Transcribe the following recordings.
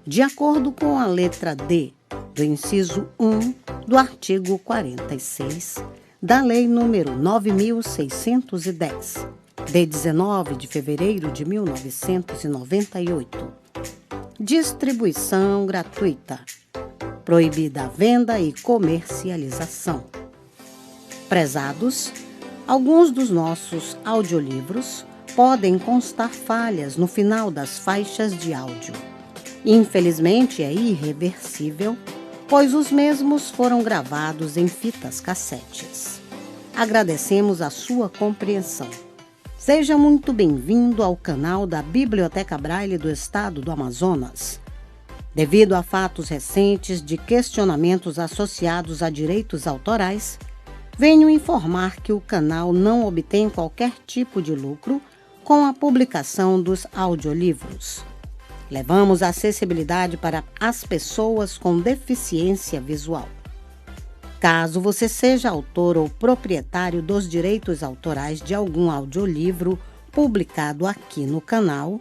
de acordo com a letra D do inciso 1 do artigo 46 da Lei nº 9.610, de 19 de fevereiro de 1998. Distribuição gratuita. Proibida a venda e comercialização. Prezados, alguns dos nossos audiolivros podem constar falhas no final das faixas de áudio. Infelizmente, é irreversível, pois os mesmos foram gravados em fitas cassetes. Agradecemos a sua compreensão. Seja muito bem-vindo ao canal da Biblioteca Braille do Estado do Amazonas. Devido a fatos recentes de questionamentos associados a direitos autorais, venho informar que o canal não obtém qualquer tipo de lucro com a publicação dos audiolivros. Levamos a acessibilidade para as pessoas com deficiência visual. Caso você seja autor ou proprietário dos direitos autorais de algum audiolivro publicado aqui no canal,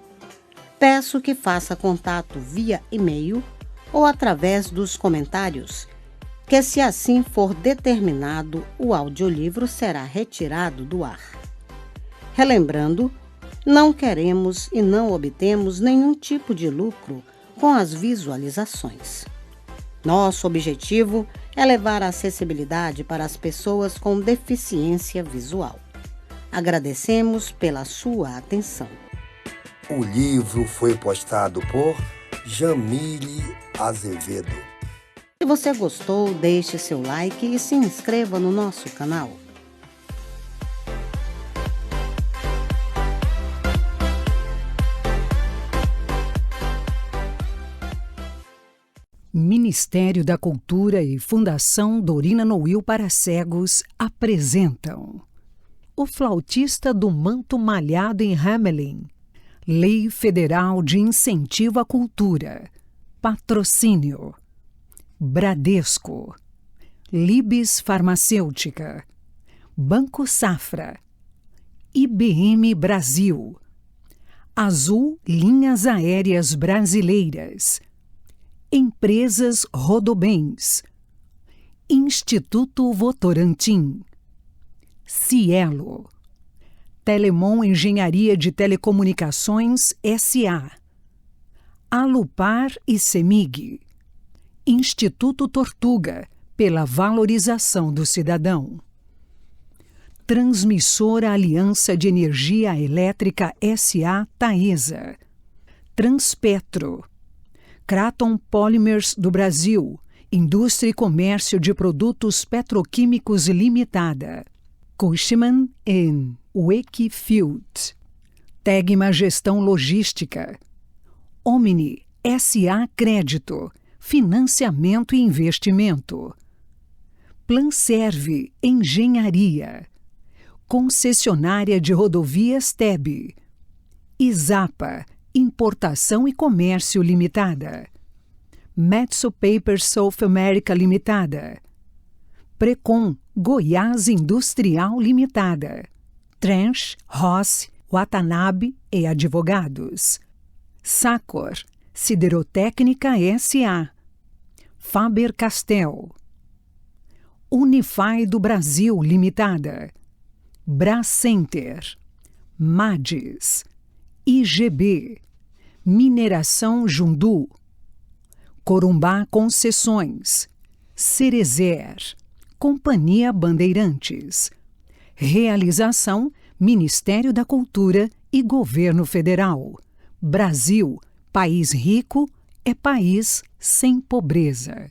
peço que faça contato via e-mail ou através dos comentários, que, se assim for determinado, o audiolivro será retirado do ar. Relembrando, não queremos e não obtemos nenhum tipo de lucro com as visualizações. Nosso objetivo é levar a acessibilidade para as pessoas com deficiência visual. Agradecemos pela sua atenção. O livro foi postado por Jamile Azevedo. Se você gostou, deixe seu like e se inscreva no nosso canal. Ministério da Cultura e Fundação Dorina Noil para Cegos apresentam O Flautista do Manto Malhado em Hamelin, Lei Federal de Incentivo à Cultura, Patrocínio, Bradesco, Libes Farmacêutica, Banco Safra, IBM Brasil, Azul Linhas Aéreas Brasileiras, Empresas Rodobens, Instituto Votorantim, Cielo, Telemon Engenharia de Telecomunicações S.A., Alupar e Semig, Instituto Tortuga, pela valorização do cidadão. Transmissora Aliança de Energia Elétrica S.A. Taesa, Transpetro, Kraton Polymers do Brasil, Indústria e Comércio de Produtos Petroquímicos Limitada, Cushman & Wakefield, Tegma Gestão Logística, Omni S.A. Crédito, Financiamento e Investimento, Planserve Engenharia, Concessionária de Rodovias TEB, Isapa Importação e Comércio Limitada, Metso Paper South America Limitada, Precon Goiás Industrial Limitada, Trench, Ross, Watanabe e Advogados, Sacor Siderotécnica S.A., Faber-Castell, Unify do Brasil Limitada, Bracenter, Mades, IGB, Mineração Jundu, Corumbá Concessões, Cerezer, Companhia Bandeirantes. Realização Ministério da Cultura e Governo Federal. Brasil, país rico, é país sem pobreza.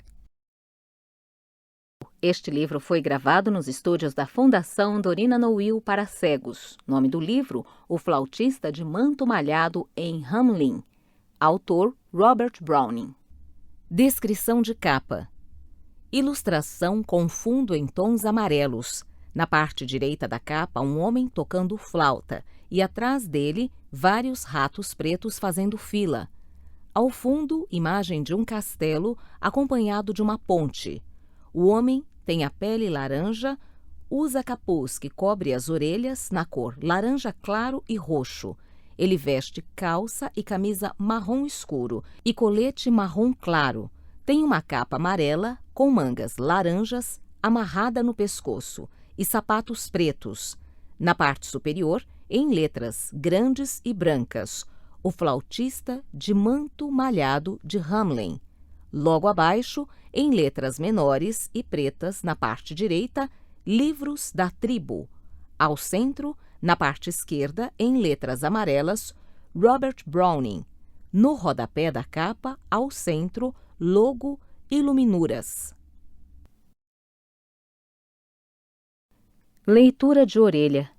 Este livro foi gravado nos estúdios da Fundação Dorina Noil para Cegos. Nome do livro, O Flautista de Manto Malhado em Hamelin. Autor, Robert Browning. Descrição de capa. Ilustração com fundo em tons amarelos. Na parte direita da capa, um homem tocando flauta e atrás dele, vários ratos pretos fazendo fila. Ao fundo, imagem de um castelo acompanhado de uma ponte. O homem tem a pele laranja, usa capuz que cobre as orelhas na cor laranja claro e roxo Ele veste calça e camisa marrom escuro e colete marrom claro. Tem uma capa amarela com mangas laranjas amarrada no pescoço e sapatos pretos. Na parte superior, em letras grandes e brancas, o flautista de manto malhado de Hamelin. Logo abaixo, em letras menores e pretas na parte direita, Livros da Tribo. Ao centro, na parte esquerda, em letras amarelas, Robert Browning. No rodapé da capa, ao centro, logo Iluminuras. Leitura de orelha.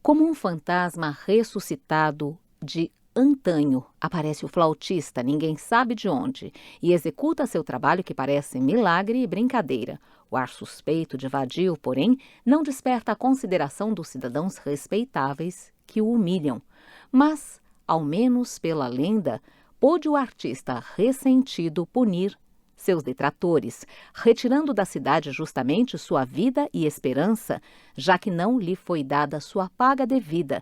Como um fantasma ressuscitado de antanho, aparece o flautista, ninguém sabe de onde, e executa seu trabalho que parece milagre e brincadeira. O ar suspeito de vadio, porém, não desperta a consideração dos cidadãos respeitáveis que o humilham. Mas, ao menos pela lenda, pôde o artista ressentido punir seus detratores, retirando da cidade justamente sua vida e esperança, já que não lhe foi dada sua paga devida.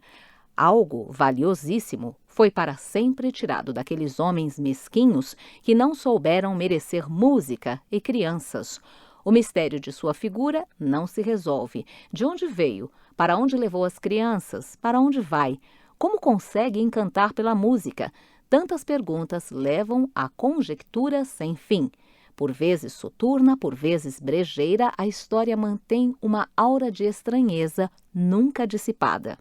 Algo valiosíssimo foi para sempre tirado daqueles homens mesquinhos que não souberam merecer música e crianças. O mistério de sua figura não se resolve. De onde veio? Para onde levou as crianças? Para onde vai? Como consegue encantar pela música? Tantas perguntas levam a conjectura sem fim. Por vezes soturna, por vezes brejeira, a história mantém uma aura de estranheza nunca dissipada.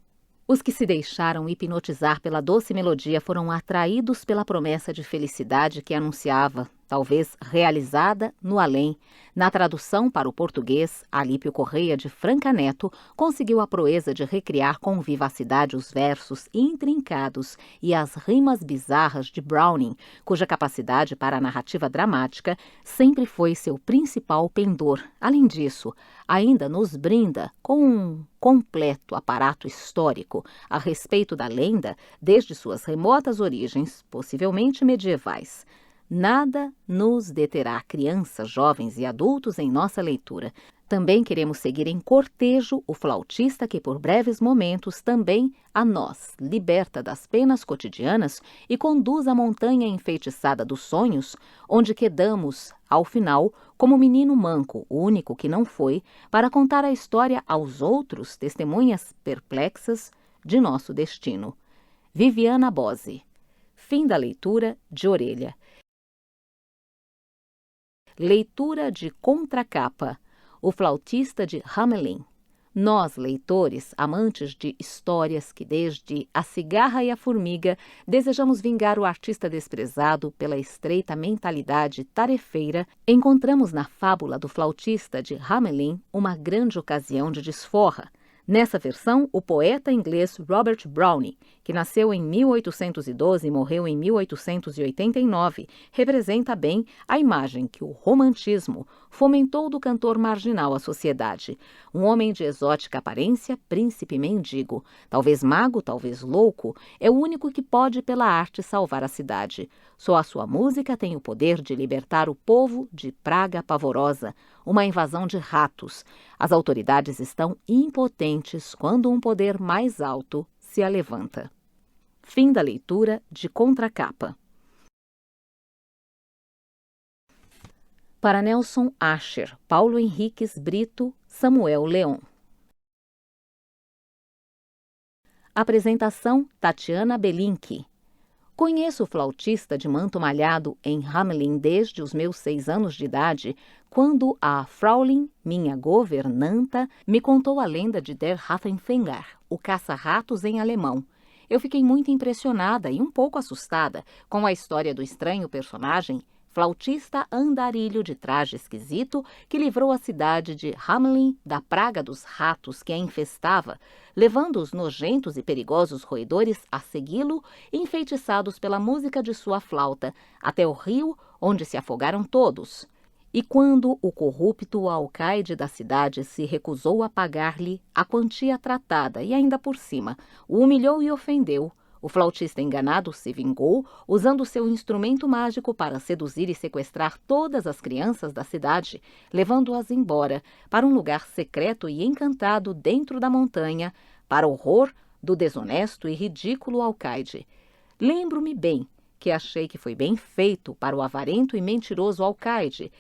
Os que se deixaram hipnotizar pela doce melodia foram atraídos pela promessa de felicidade que anunciava, talvez realizada no além. Na tradução para o português, Alípio Correia de Franca Neto conseguiu a proeza de recriar com vivacidade os versos intrincados e as rimas bizarras de Browning, cuja capacidade para a narrativa dramática sempre foi seu principal pendor. Além disso, ainda nos brinda com um completo aparato histórico a respeito da lenda desde suas remotas origens, possivelmente medievais. Nada nos deterá, crianças, jovens e adultos, em nossa leitura. Também queremos seguir em cortejo o flautista que, por breves momentos, também a nós liberta das penas cotidianas e conduz à montanha enfeitiçada dos sonhos, onde quedamos, ao final, como menino manco, o único que não foi, para contar a história aos outros, testemunhas perplexas de nosso destino. Viviana Bose. Fim da leitura de orelha. Leitura de contracapa. O flautista de Hamelin. Nós, leitores, amantes de histórias que desde A Cigarra e a Formiga desejamos vingar o artista desprezado pela estreita mentalidade tarefeira, encontramos na fábula do flautista de Hamelin uma grande ocasião de desforra. Nessa versão, o poeta inglês Robert Browning, que nasceu em 1812 e morreu em 1889, representa bem a imagem que o romantismo fomentou do cantor marginal à sociedade. Um homem de exótica aparência, príncipe mendigo, talvez mago, talvez louco, é o único que pode pela arte salvar a cidade. Só a sua música tem o poder de libertar o povo de praga pavorosa, uma invasão de ratos. As autoridades estão impotentes quando um poder mais alto se alevanta. Fim da leitura de contracapa. Para Nelson Asher, Paulo Henriques Brito, Samuel Leon. Apresentação: Tatiana Belinque. Conheço o flautista de manto malhado em Hamelin desde os meus 6 anos de idade, quando a Fraulein, minha governanta, me contou a lenda de Der Rattenfänger, o caça-ratos em alemão. Eu fiquei muito impressionada e um pouco assustada com a história do estranho personagem, flautista andarilho de traje esquisito que livrou a cidade de Hamelin da praga dos ratos que a infestava, levando os nojentos e perigosos roedores a segui-lo, enfeitiçados pela música de sua flauta, até o rio onde se afogaram todos. E quando o corrupto alcaide da cidade se recusou a pagar-lhe a quantia tratada e ainda por cima o humilhou e ofendeu, o flautista enganado se vingou, usando seu instrumento mágico para seduzir e sequestrar todas as crianças da cidade, levando-as embora para um lugar secreto e encantado dentro da montanha, para horror do desonesto e ridículo alcaide. Lembro-me bem que achei que foi bem feito para o avarento e mentiroso alcaide,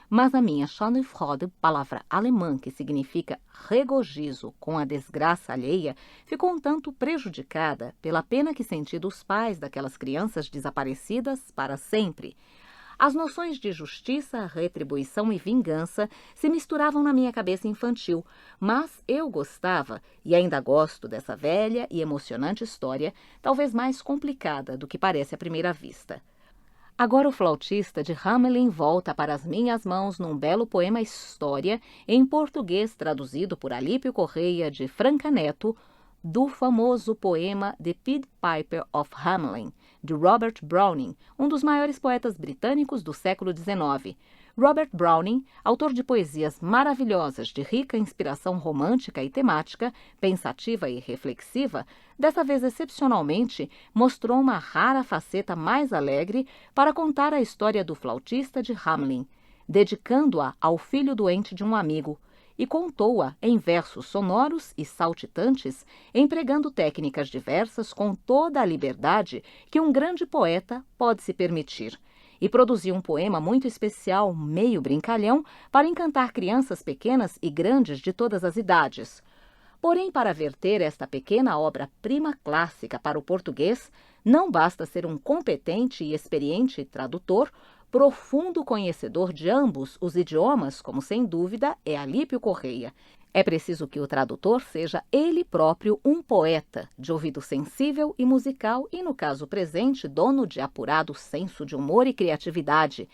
mas a minha Schadenfreude, palavra alemã que significa regozijo com a desgraça alheia, ficou um tanto prejudicada pela pena que senti dos pais daquelas crianças desaparecidas para sempre. As noções de justiça, retribuição e vingança se misturavam na minha cabeça infantil, mas eu gostava e ainda gosto dessa velha e emocionante história, talvez mais complicada do que parece à primeira vista. Agora o flautista de Hamelin volta para as minhas mãos num belo poema história, em português traduzido por Alípio Correia de Franca Neto, do famoso poema The Pied Piper of Hamelin, de Robert Browning, um dos maiores poetas britânicos do século XIX. Robert Browning, autor de poesias maravilhosas de rica inspiração romântica e temática, pensativa e reflexiva, dessa vez excepcionalmente mostrou uma rara faceta mais alegre para contar a história do flautista de Hamelin, dedicando-a ao filho doente de um amigo, e contou-a em versos sonoros e saltitantes, empregando técnicas diversas com toda a liberdade que um grande poeta pode se permitir, e produziu um poema muito especial, meio brincalhão, para encantar crianças pequenas e grandes de todas as idades. Porém, para verter esta pequena obra-prima clássica para o português, não basta ser um competente e experiente tradutor, profundo conhecedor de ambos os idiomas, como sem dúvida é Alípio Correia. É preciso que o tradutor seja ele próprio um poeta, de ouvido sensível e musical e, no caso presente, dono de apurado senso de humor e criatividade.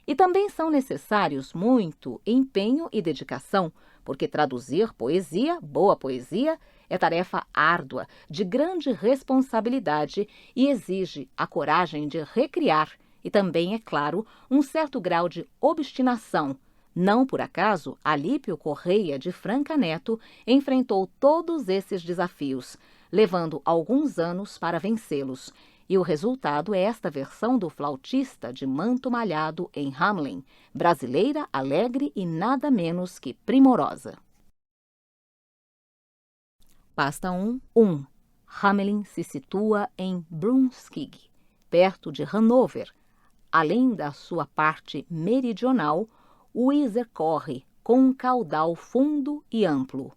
E também são necessários muito empenho e dedicação, porque traduzir poesia, boa poesia, é tarefa árdua, de grande responsabilidade e exige a coragem de recriar e também, é claro, um certo grau de obstinação. Não por acaso, Alípio Correia de Franca Neto enfrentou todos esses desafios, levando alguns anos para vencê-los. E o resultado é esta versão do flautista de Manto Malhado em Hamelin, brasileira, alegre e nada menos que primorosa. Pasta 1. Hamelin se situa em Brunswick, perto de Hanover. Além da sua parte meridional, o Iser corre com um caudal fundo e amplo.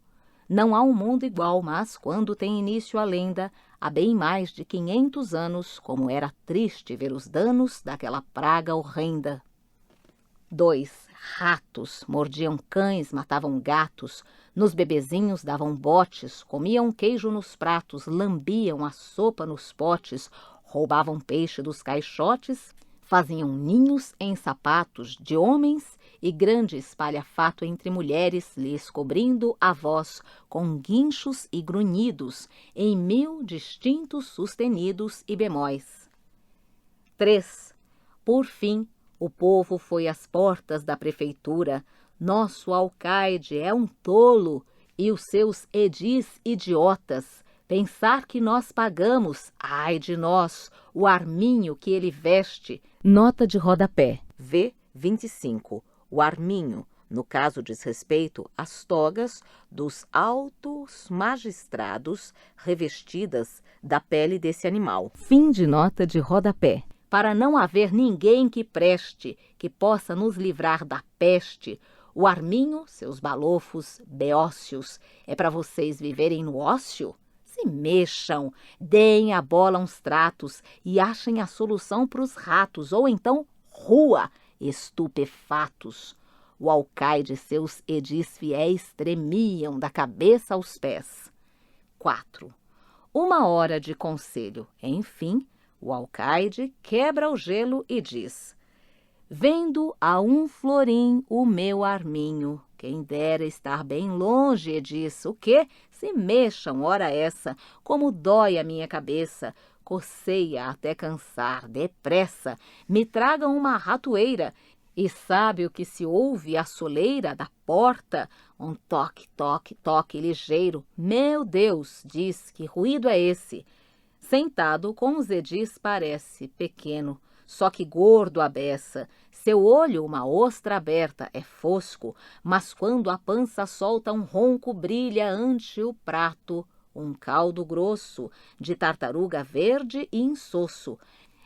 Não há um mundo igual, mas quando tem início a lenda, há bem mais de 500 anos, como era triste ver os danos daquela praga horrenda. 2. Ratos mordiam cães, matavam gatos, nos bebezinhos davam botes, comiam queijo nos pratos, lambiam a sopa nos potes, roubavam peixe dos caixotes, faziam ninhos em sapatos de homens e grande espalhafato entre mulheres, lhes cobrindo a voz com guinchos e grunhidos, em 1000 distintos sustenidos e bemóis. 3. Por fim, o povo foi às portas da prefeitura. Nosso alcaide é um tolo, e os seus edis idiotas. Pensar que nós pagamos, ai de nós, o arminho que ele veste. Nota de rodapé, V25. O arminho, no caso diz respeito às togas dos altos magistrados revestidas da pele desse animal. Fim de nota de rodapé. Para não haver ninguém que preste, que possa nos livrar da peste, o arminho, seus balofos, beócios, é para vocês viverem no ócio? Se mexam, deem a bola uns tratos e achem a solução para os ratos, ou então rua, estupefatos. O alcaide e seus edis fiéis tremiam da cabeça aos pés. 4. 1 hora de conselho. Enfim, o alcaide quebra o gelo e diz: vendo a 1 florim o meu arminho, quem dera estar bem longe, e diz: o quê? Se mexam, ora essa, como dói a minha cabeça, coceia até cansar, depressa, me tragam uma ratoeira. E sabe o que se ouve à soleira da porta? Um toque, toque, toque ligeiro. Meu Deus, diz, que ruído é esse? Sentado com os edis parece pequeno, só que gordo a beça. Seu olho, uma ostra aberta, é fosco, mas quando a pança solta um ronco, brilha ante o prato um caldo grosso, de tartaruga verde e insosso.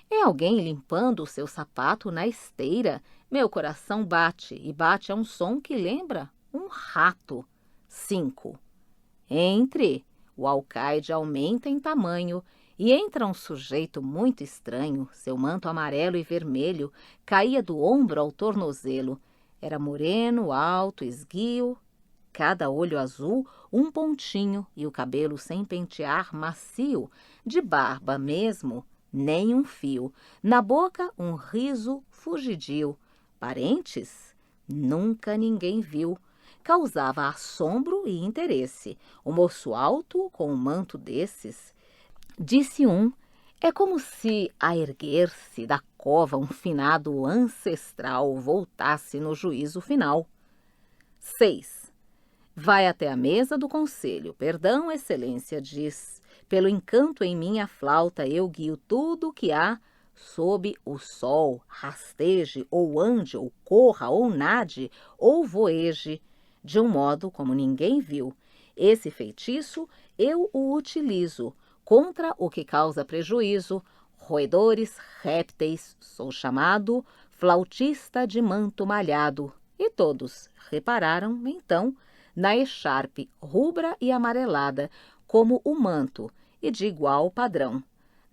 É alguém limpando o seu sapato na esteira. Meu coração bate, e bate a um som que lembra um rato. 5. Entre. O alcaide aumenta em tamanho, e entra um sujeito muito estranho. Seu manto amarelo e vermelho caía do ombro ao tornozelo. Era moreno, alto, esguio, cada olho azul, um pontinho, e o cabelo sem pentear, macio, de barba mesmo, nem um fio. Na boca, um riso fugidio. Parentes? Nunca ninguém viu. Causava assombro e interesse. O moço alto, com um manto desses, disse um, é como se a erguer-se da cova um finado ancestral voltasse no juízo final. 6. Vai até a mesa do conselho. Perdão, excelência, diz. Pelo encanto em minha flauta eu guio tudo o que há sob o sol, rasteje, ou ande, ou corra, ou nade, ou voeje, de um modo como ninguém viu. Esse feitiço eu o utilizo contra o que causa prejuízo, roedores, répteis. Sou chamado flautista de manto malhado. E todos repararam, então, na echarpe rubra e amarelada, como o manto, e de igual padrão.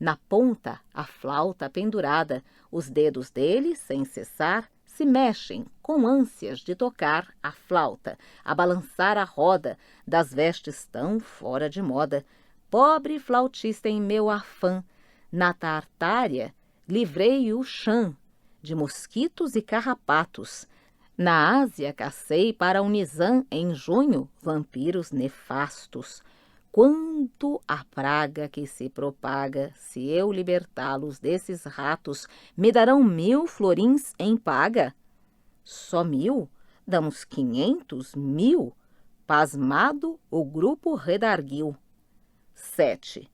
Na ponta, a flauta pendurada, os dedos dele, sem cessar, se mexem com ânsias de tocar a flauta, a balançar a roda das vestes tão fora de moda. Pobre flautista em meu afã, na Tartária livrei o chã de mosquitos e carrapatos. Na Ásia cacei para o Nizam em junho vampiros nefastos. Quanto a praga que se propaga, se eu libertá-los desses ratos, me darão 1000 florins em paga? Só 1000? Damos 500, 1000? Pasmado, o grupo redarguiu. 7.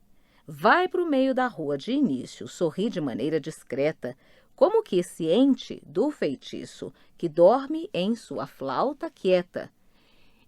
Vai para o meio da rua de início, sorri de maneira discreta, como que ciente do feitiço, que dorme em sua flauta quieta.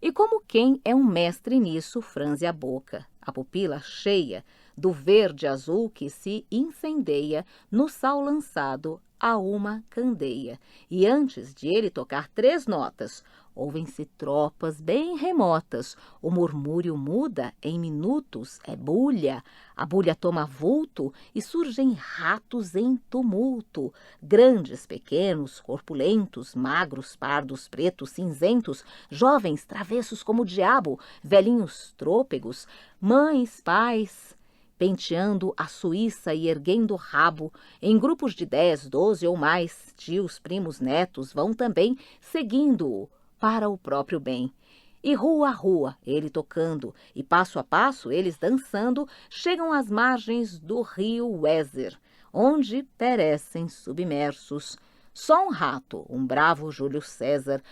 E como quem é um mestre nisso, franze a boca, a pupila cheia do verde-azul que se incendeia no sal lançado a uma candeia. E antes de ele tocar 3 notas, ouvem-se tropas bem remotas. O murmúrio muda em minutos, é bulha. A bulha toma vulto e surgem ratos em tumulto. Grandes, pequenos, corpulentos, magros, pardos, pretos, cinzentos, jovens, travessos como o diabo, velhinhos trôpegos, mães, pais, penteando a Suíça e erguendo o rabo, em grupos de 10, 12 ou mais, tios, primos, netos, vão também seguindo-o para o próprio bem. E rua a rua, ele tocando, e passo a passo, eles dançando, chegam às margens do rio Weser, onde perecem submersos. Só um rato, um bravo Júlio César.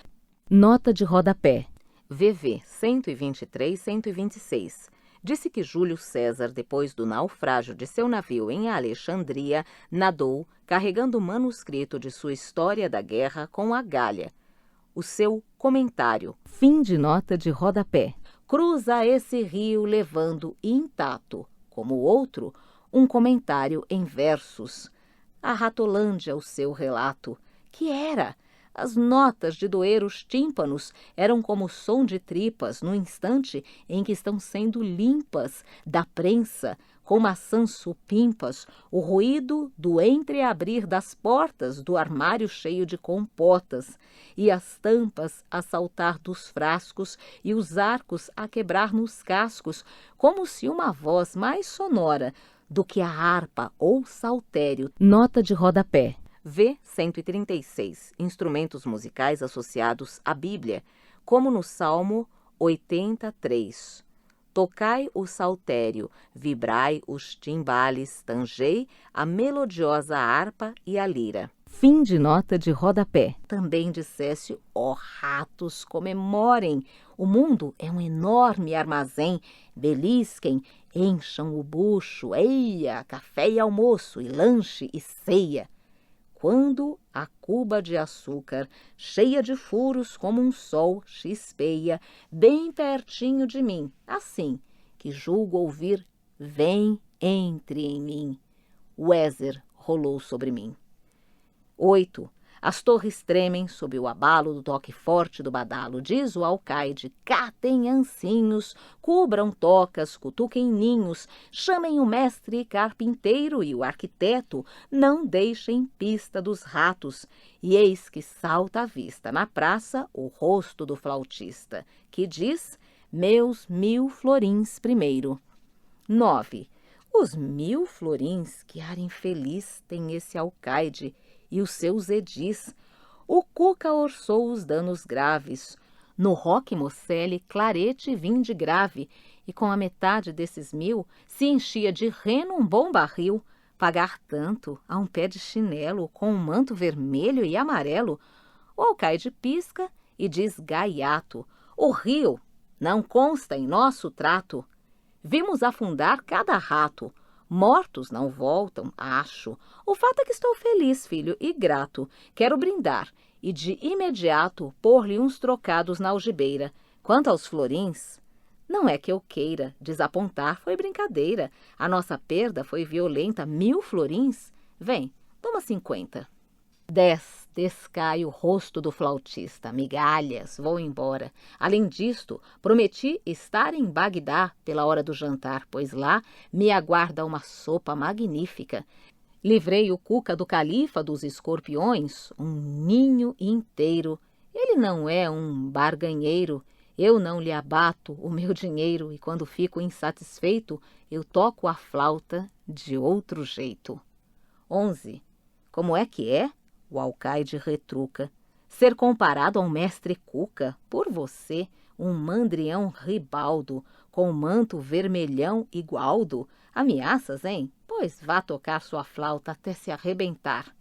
Nota de rodapé. VV 123-126. Disse que Júlio César, depois do naufrágio de seu navio em Alexandria, nadou, carregando o manuscrito de sua História da Guerra com a galha. O seu comentário. Fim de nota de rodapé. Cruza esse rio levando intacto, como o outro, um comentário em versos. A Ratolândia, o seu relato. Que era? As notas de doer os tímpanos eram como som de tripas no instante em que estão sendo limpas da prensa, com maçãs supimpas, o ruído do entreabrir das portas do armário cheio de compotas, e as tampas a saltar dos frascos e os arcos a quebrar nos cascos, como se uma voz mais sonora do que a harpa ou saltério. Nota de rodapé. V 136. Instrumentos musicais associados à Bíblia, como no Salmo 83. Tocai o saltério, vibrai os timbales, tangei a melodiosa harpa e a lira. Fim de nota de rodapé. Também dissesse, ó ratos, comemorem, o mundo é um enorme armazém, belisquem, encham o bucho, eia, café e almoço, e lanche e ceia. Quando a cuba de açúcar, cheia de furos como um sol, chispeia, bem pertinho de mim, assim, que julgo ouvir, vem, entre em mim. O ézer rolou sobre mim. 8. As torres tremem sob o abalo do toque forte do badalo. Diz o alcaide: catem ancinhos, cubram tocas, cutuquem ninhos, chamem o mestre carpinteiro e o arquiteto, não deixem pista dos ratos. E eis que salta à vista na praça o rosto do flautista, que diz: meus 1000 florins primeiro. 9. Os 1000 florins, que ar infeliz tem esse alcaide e os seus edis. O Cuca orçou os danos graves. No roque Mocele, clarete vinde grave, e com a metade desses 1000 se enchia de reno um bom barril. Pagar tanto a um pé de chinelo com um manto vermelho e amarelo. O alcaide pisca e diz gaiato: o rio não consta em nosso trato. Vimos afundar cada rato. Mortos não voltam, acho. O fato é que estou feliz, filho, e grato. Quero brindar e de imediato pôr-lhe uns trocados na algibeira. Quanto aos florins, não é que eu queira desapontar, foi brincadeira. A nossa perda foi violenta. 1000 florins? Vem, toma 50. 10. Descai o rosto do flautista. Migalhas, vou embora. Além disto, prometi estar em Bagdá pela hora do jantar, pois lá me aguarda uma sopa magnífica. Livrei o Cuca do califa dos escorpiões, um ninho inteiro. Ele não é um barganheiro. Eu não lhe abato o meu dinheiro e quando fico insatisfeito, eu toco a flauta de outro jeito. 11. Como é que é? O alcaide retruca: ser comparado a um mestre Cuca, por você, um mandrião ribaldo, com manto vermelhão igualdo. Ameaças, hein? Pois vá tocar sua flauta até se arrebentar.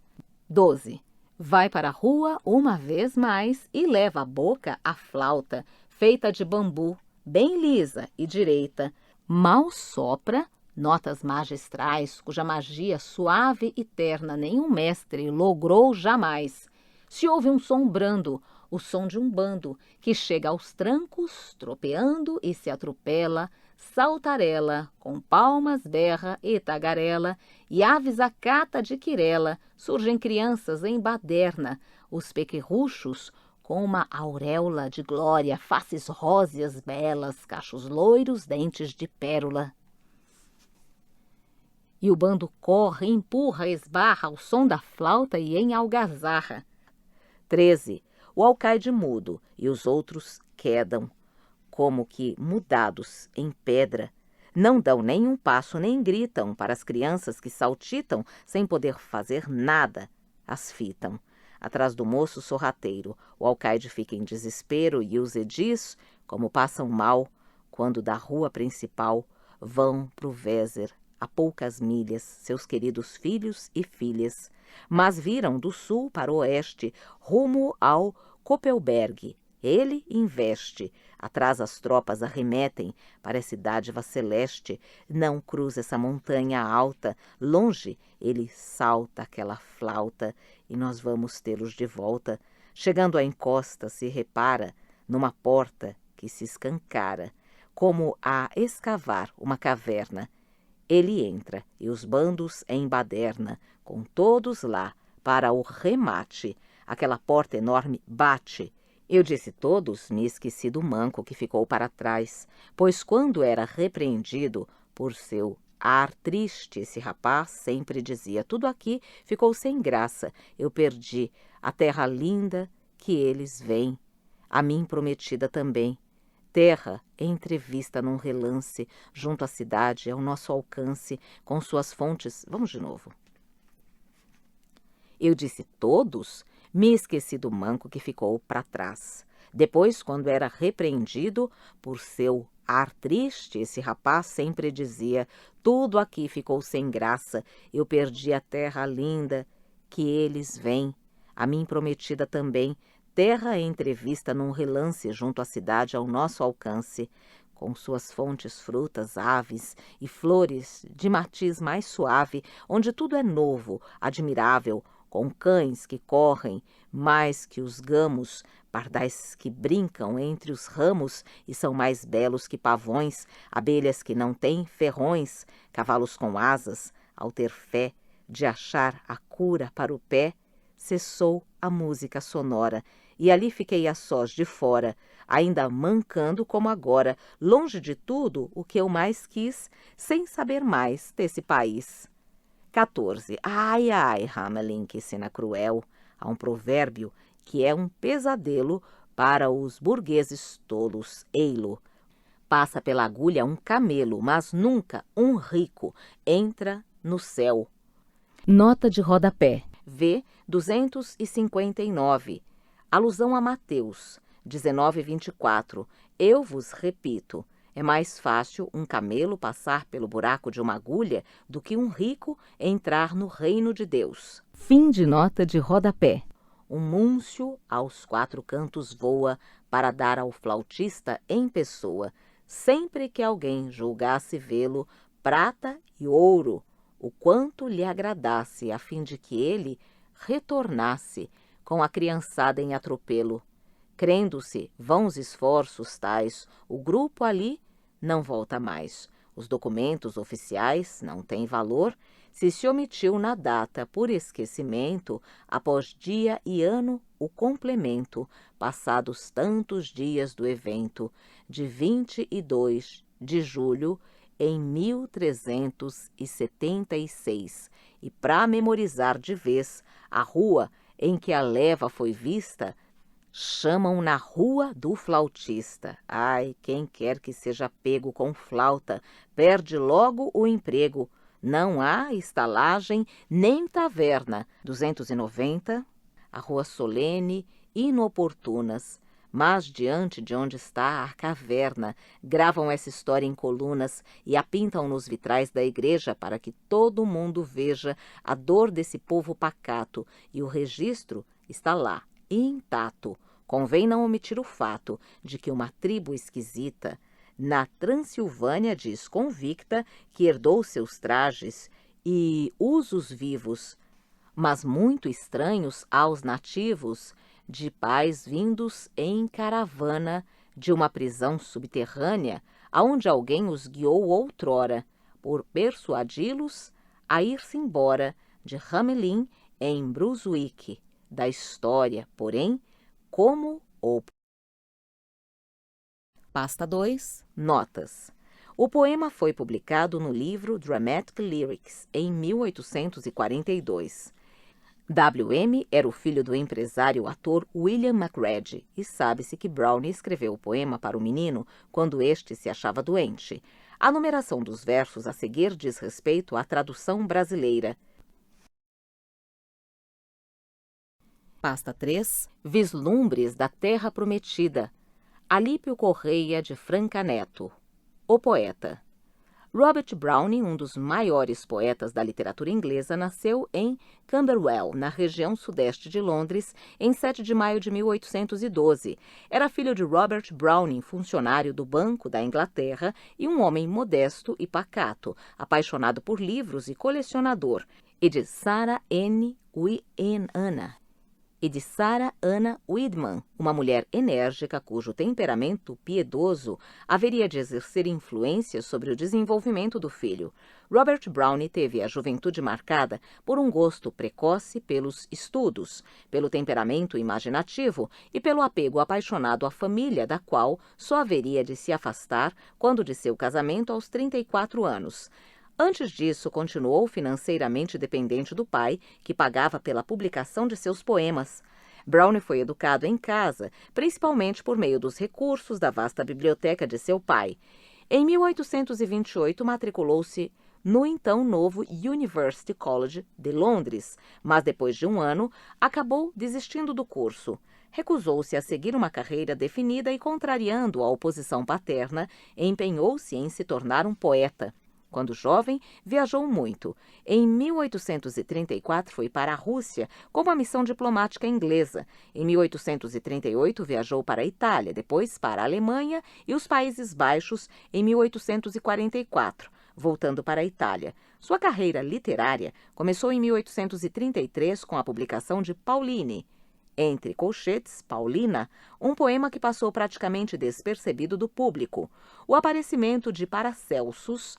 12. Vai para a rua uma vez mais e leva à boca a flauta, feita de bambu, bem lisa e direita. Mal sopra notas magistrais, cuja magia suave e terna nenhum mestre logrou jamais. Se ouve um som brando, o som de um bando, que chega aos trancos, tropeando e se atropela, saltarela, com palmas berra e tagarela, e aves acata de quirela, surgem crianças em baderna, os pequerruchos, com uma auréola de glória, faces róseas belas, cachos loiros, dentes de pérola. E o bando corre, empurra, esbarra ao som da flauta e em algazarra. 13. O alcaide mudo e os outros quedam, como que mudados em pedra. Não dão nem um passo nem gritam para as crianças que saltitam sem poder fazer nada. As fitam. Atrás do moço sorrateiro, o alcaide fica em desespero e os edis, como passam mal, quando da rua principal vão pro Vézer, a poucas milhas, seus queridos filhos e filhas, mas viram do sul para o oeste, rumo ao Koppelberg. Ele investe, atrás as tropas arremetem, parece dádiva celeste, não cruza essa montanha alta, longe ele salta aquela flauta, e nós vamos tê-los de volta. Chegando à encosta, se repara numa porta que se escancara, como a escavar uma caverna. Ele entra, e os bandos em baderna, com todos lá, para o remate. Aquela porta enorme bate. Eu disse todos, me esqueci do manco que ficou para trás, pois quando era repreendido por seu ar triste, esse rapaz sempre dizia: tudo aqui ficou sem graça, eu perdi a terra linda que eles veem, a mim prometida também. Terra entrevista num relance, junto à cidade, ao nosso alcance, com suas fontes. Vamos de novo. Eu disse todos, me esqueci do manco que ficou para trás. Depois, quando era repreendido por seu ar triste, esse rapaz sempre dizia: tudo aqui ficou sem graça, eu perdi a terra linda que eles veem, a mim prometida também. Terra entrevista num relance junto à cidade ao nosso alcance, com suas fontes, frutas, aves e flores de matiz mais suave, onde tudo é novo, admirável, com cães que correm mais que os gamos, pardais que brincam entre os ramos e são mais belos que pavões, abelhas que não têm ferrões, cavalos com asas, ao ter fé de achar a cura para o pé, cessou a música sonora, e ali fiquei a sós de fora, ainda mancando como agora, longe de tudo o que eu mais quis, sem saber mais desse país. 14. Ai, ai, Hamelin, que cena cruel! Há um provérbio que é um pesadelo para os burgueses tolos. Ei-lo. Passa pela agulha um camelo, mas nunca um rico entra no céu. Nota de rodapé. V. 259. Alusão a Mateus 19:24. Eu vos repito, é mais fácil um camelo passar pelo buraco de uma agulha do que um rico entrar no reino de Deus. Fim de nota de rodapé. Um múncio aos 4 cantos voa para dar ao flautista em pessoa, sempre que alguém julgasse vê-lo, prata e ouro, o quanto lhe agradasse, a fim de que ele retornasse com a criançada em atropelo. Crendo-se vãos esforços tais, o grupo ali não volta mais. Os documentos oficiais não têm valor se omitiu na data por esquecimento, após dia e ano o complemento, passados tantos dias do evento, de 22 de julho em 1376, e para memorizar de vez a rua em que a leva foi vista, chamam na Rua do Flautista. Ai, quem quer que seja pego com flauta, perde logo o emprego. Não há estalagem nem taverna. 290, a Rua Solene, inoportunas. Mas diante de onde está a caverna, gravam essa história em colunas e a pintam nos vitrais da igreja para que todo mundo veja a dor desse povo pacato, e o registro está lá, intacto. Convém não omitir o fato de que uma tribo esquisita, na Transilvânia, diz convicta que herdou seus trajes e usos vivos, mas muito estranhos aos nativos, de pais vindos em caravana de uma prisão subterrânea, aonde alguém os guiou outrora, por persuadi-los a ir-se embora de Hamelin em Brunswick, da história, porém, como ou... Pasta 2. Notas. O poema foi publicado no livro Dramatic Lyrics, em 1842. W.M. era o filho do empresário ator William Macready, e sabe-se que Brownie escreveu o poema para o menino quando este se achava doente. A numeração dos versos a seguir diz respeito à tradução brasileira. Pasta 3. Vislumbres da Terra Prometida. Alípio Correia de Franca Neto. O poeta. Robert Browning, um dos maiores poetas da literatura inglesa, nasceu em Camberwell, na região sudeste de Londres, em 7 de maio de 1812. Era filho de Robert Browning, funcionário do Banco da Inglaterra, e um homem modesto e pacato, apaixonado por livros e colecionador, e de Sarah Anna Widman, uma mulher enérgica cujo temperamento piedoso haveria de exercer influência sobre o desenvolvimento do filho. Robert Browning teve a juventude marcada por um gosto precoce pelos estudos, pelo temperamento imaginativo e pelo apego apaixonado à família, da qual só haveria de se afastar quando de seu casamento aos 34 anos. Antes disso, continuou financeiramente dependente do pai, que pagava pela publicação de seus poemas. Browning foi educado em casa, principalmente por meio dos recursos da vasta biblioteca de seu pai. Em 1828, matriculou-se no então novo University College de Londres, mas depois de um ano, acabou desistindo do curso. Recusou-se a seguir uma carreira definida e, contrariando a oposição paterna, empenhou-se em se tornar um poeta. Quando jovem, viajou muito. Em 1834, foi para a Rússia com uma missão diplomática inglesa. Em 1838, viajou para a Itália, depois para a Alemanha e os Países Baixos em 1844. voltando para a Itália. Sua carreira literária começou em 1833 com a publicação de Pauline, entre colchetes, Paulina, um poema que passou praticamente despercebido do público. O aparecimento de Paracelsus,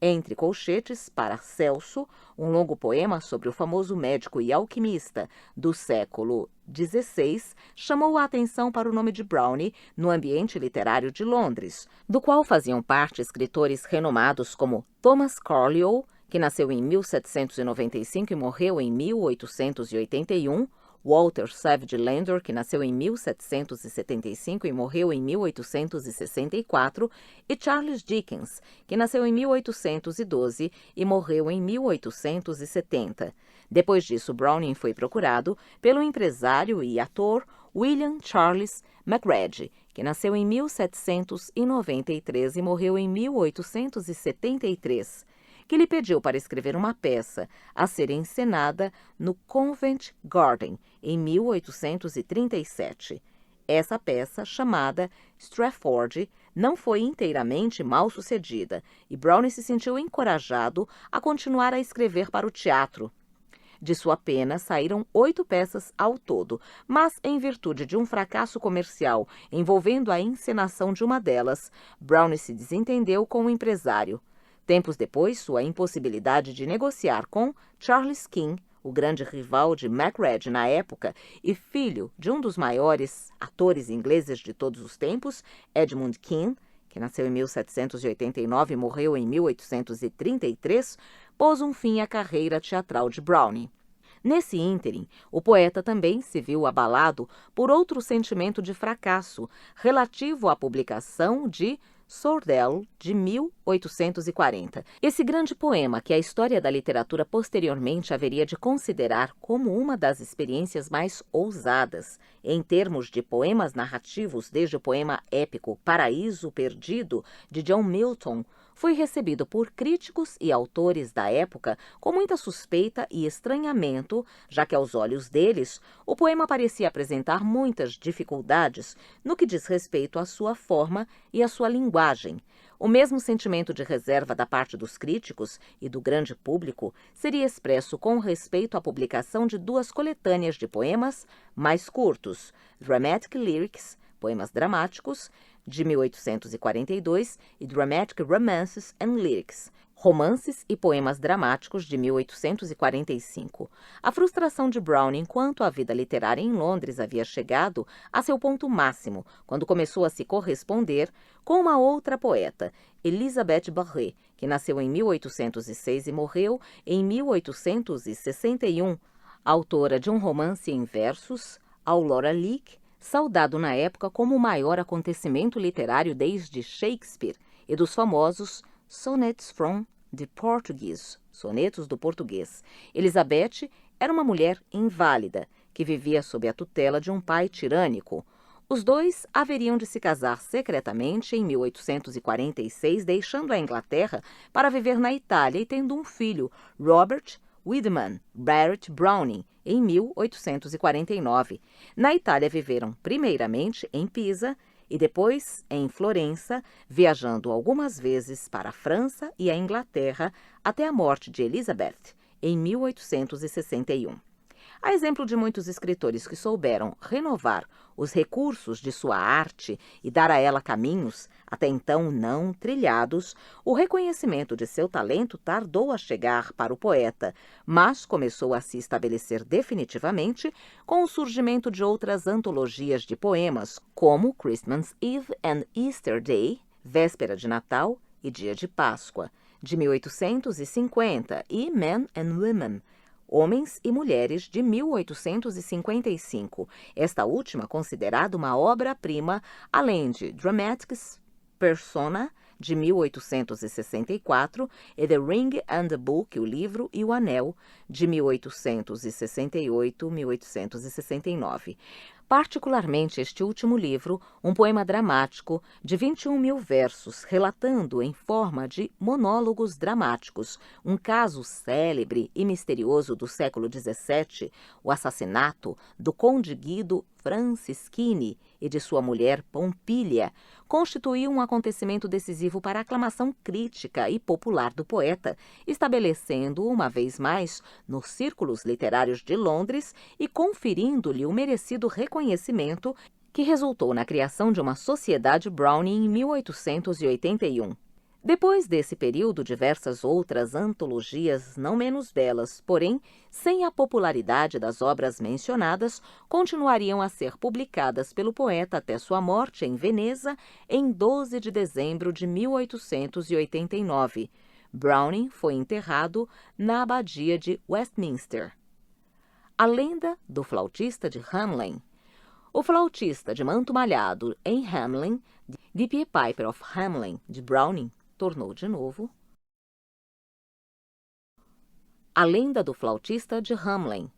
entre colchetes, Paracelso, um longo poema sobre o famoso médico e alquimista do século XVI, chamou a atenção para o nome de Brownie no ambiente literário de Londres, do qual faziam parte escritores renomados como Thomas Carlyle, que nasceu em 1795 e morreu em 1881, Walter Savage Landor, que nasceu em 1775 e morreu em 1864, e Charles Dickens, que nasceu em 1812 e morreu em 1870. Depois disso, Browning foi procurado pelo empresário e ator William Charles Macready, que nasceu em 1793 e morreu em 1873. Que lhe pediu para escrever uma peça a ser encenada no Covent Garden, em 1837. Essa peça, chamada Strafford, não foi inteiramente mal sucedida, e Browning se sentiu encorajado a continuar a escrever para o teatro. De sua pena saíram 8 peças ao todo, mas em virtude de um fracasso comercial envolvendo a encenação de uma delas, Browning se desentendeu com o empresário. Tempos depois, sua impossibilidade de negociar com Charles King, o grande rival de Macready na época e filho de um dos maiores atores ingleses de todos os tempos, Edmund Kean, que nasceu em 1789 e morreu em 1833, pôs um fim à carreira teatral de Browning. Nesse ínterim, o poeta também se viu abalado por outro sentimento de fracasso, relativo à publicação de Sordello, de 1840. Esse grande poema, que a história da literatura posteriormente haveria de considerar como uma das experiências mais ousadas, em termos de poemas narrativos, desde o poema épico Paraíso Perdido, de John Milton, foi recebido por críticos e autores da época com muita suspeita e estranhamento, já que aos olhos deles, o poema parecia apresentar muitas dificuldades no que diz respeito à sua forma e à sua linguagem. O mesmo sentimento de reserva da parte dos críticos e do grande público seria expresso com respeito à publicação de 2 coletâneas de poemas mais curtos, Dramatic Lyrics, poemas dramáticos, de 1842, e Dramatic Romances and Lyrics, romances e poemas dramáticos, de 1845. A frustração de Browning quanto à vida literária em Londres havia chegado a seu ponto máximo quando começou a se corresponder com uma outra poeta, Elizabeth Barrett, que nasceu em 1806 e morreu em 1861, autora de um romance em versos, Aurora Leigh, saudado na época como o maior acontecimento literário desde Shakespeare, e dos famosos Sonnets from the Portuguese, sonetos do português. Elizabeth era uma mulher inválida, que vivia sob a tutela de um pai tirânico. Os dois haveriam de se casar secretamente em 1846, deixando a Inglaterra para viver na Itália e tendo um filho, Robert Wiedemann Barrett Browning, em 1849. Na Itália viveram primeiramente em Pisa e depois em Florença, viajando algumas vezes para a França e a Inglaterra até a morte de Elizabeth, em 1861. A exemplo de muitos escritores que souberam renovar os recursos de sua arte e dar a ela caminhos até então não trilhados, o reconhecimento de seu talento tardou a chegar para o poeta, mas começou a se estabelecer definitivamente com o surgimento de outras antologias de poemas, como Christmas Eve and Easter Day, Véspera de Natal e Dia de Páscoa, de 1850, e Men and Women, Homens e Mulheres, de 1855, esta última considerada uma obra-prima, além de Dramatics Persona, de 1864, e The Ring and the Book, o Livro e o Anel, de 1868-1869. Particularmente este último livro, um poema dramático de 21.000 versos, relatando em forma de monólogos dramáticos um caso célebre e misterioso do século XVII, o assassinato do conde Guido Franceschini e de sua mulher Pompília, constituiu um acontecimento decisivo para a aclamação crítica e popular do poeta, estabelecendo-o uma vez mais nos círculos literários de Londres e conferindo-lhe o merecido reconhecimento que resultou na criação de uma Sociedade Browning em 1881. Depois desse período, diversas outras antologias não menos belas, porém, sem a popularidade das obras mencionadas, continuariam a ser publicadas pelo poeta até sua morte em Veneza em 12 de dezembro de 1889. Browning foi enterrado na abadia de Westminster. A lenda do flautista de Hamelin. O flautista de manto malhado em Hamelin, de Pied Piper of Hamelin, de Browning, tornou de novo. A lenda do flautista de Hamelin.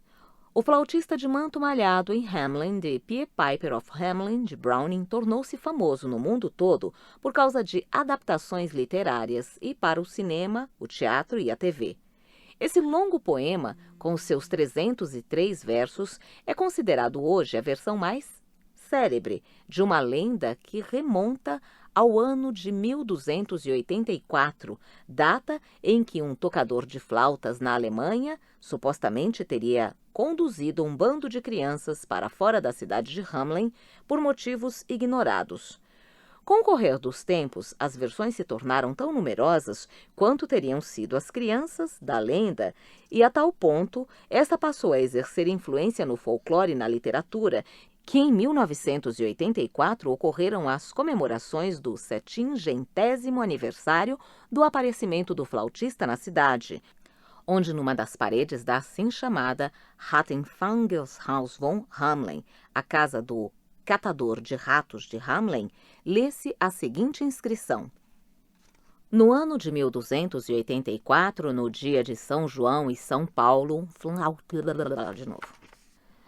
O flautista de manto malhado em Hamelin, de Pied Piper of Hamelin, de Browning, tornou-se famoso no mundo todo por causa de adaptações literárias e para o cinema, o teatro e a TV. Esse longo poema, com seus 303 versos, é considerado hoje a versão mais célebre de uma lenda que remonta ao ano de 1284, data em que um tocador de flautas na Alemanha supostamente teria conduzido um bando de crianças para fora da cidade de Hamelin por motivos ignorados. Com o correr dos tempos, as versões se tornaram tão numerosas quanto teriam sido as crianças da lenda, e a tal ponto, esta passou a exercer influência no folclore e na literatura, que em 1984 ocorreram as comemorações do 700º aniversário do aparecimento do flautista na cidade, onde numa das paredes da assim chamada Rattenfängelshaus von Hamelin, a casa do catador de ratos de Hamelin, lê-se a seguinte inscrição: no ano de 1284, no dia de São João e São Paulo,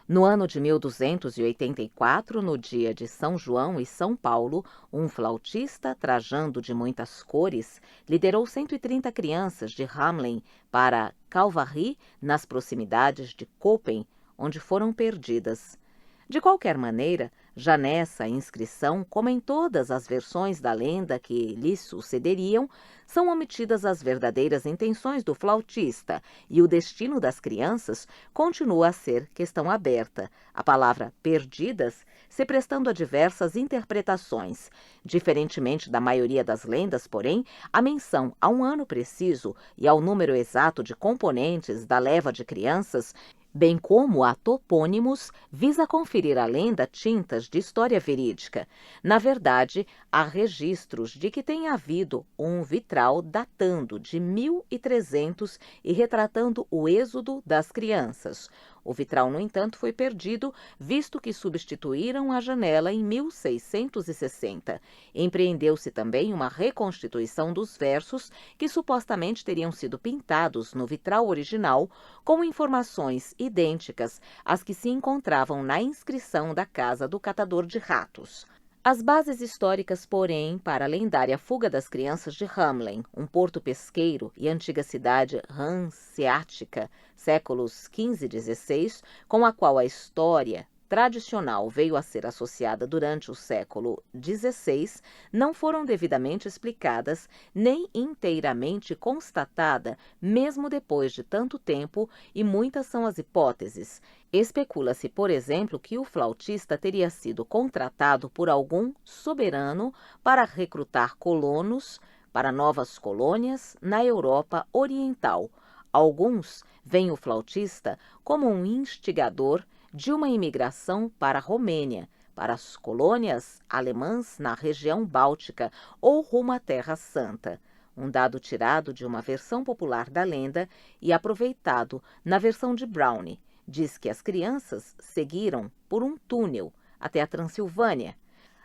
No ano de 1284, no dia de São João e São Paulo, um flautista, trajando de muitas cores, liderou 130 crianças de Hamelin para Calvary, nas proximidades de Köppen, onde foram perdidas. De qualquer maneira, já nessa inscrição, como em todas as versões da lenda que lhe sucederiam, são omitidas as verdadeiras intenções do flautista e o destino das crianças continua a ser questão aberta, a palavra perdidas se prestando a diversas interpretações. Diferentemente da maioria das lendas, porém, a menção a um ano preciso e ao número exato de componentes da leva de crianças, bem como a topônimos, visa conferir à lenda tintas de história verídica. Na verdade, há registros de que tenha havido um vitral datando de 1300 e retratando o êxodo das crianças. O vitral, no entanto, foi perdido, visto que substituíram a janela em 1660. Empreendeu-se também uma reconstituição dos versos que supostamente teriam sido pintados no vitral original, com informações idênticas às que se encontravam na inscrição da casa do catador de ratos. As bases históricas, porém, para a lendária fuga das crianças de Hamelin, um porto pesqueiro e antiga cidade hanseática, séculos XV e XVI, com a qual a história tradicional veio a ser associada durante o século XVI, não foram devidamente explicadas nem inteiramente constatada, mesmo depois de tanto tempo, e muitas são as hipóteses. Especula-se, por exemplo, que o flautista teria sido contratado por algum soberano para recrutar colonos para novas colônias na Europa Oriental. Alguns veem o flautista como um instigador de uma imigração para a Romênia, para as colônias alemãs na região báltica ou rumo à Terra Santa. Um dado tirado de uma versão popular da lenda e aproveitado na versão de Browning diz que as crianças seguiram por um túnel até a Transilvânia.